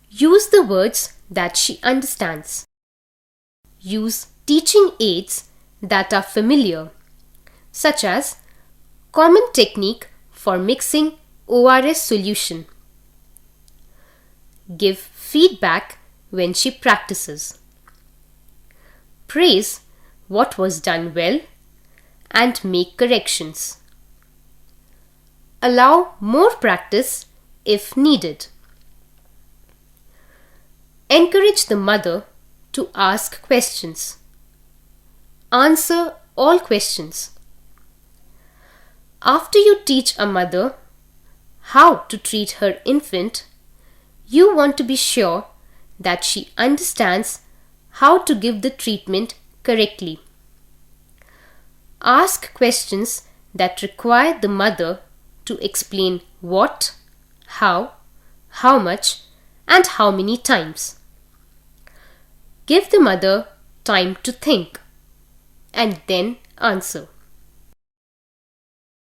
Use the words that she understands. Use teaching aids that are familiar, such as common technique for mixing ORS solution. Give feedback when she practices. Praise what was done well and make corrections. Allow more practice if needed. Encourage the mother to ask questions. Answer all questions. After you teach a mother how to treat her infant, you want to be sure that she understands how to give the treatment correctly. Ask questions that require the mother to explain what, how much, and how many times. Give the mother time to think and then answer.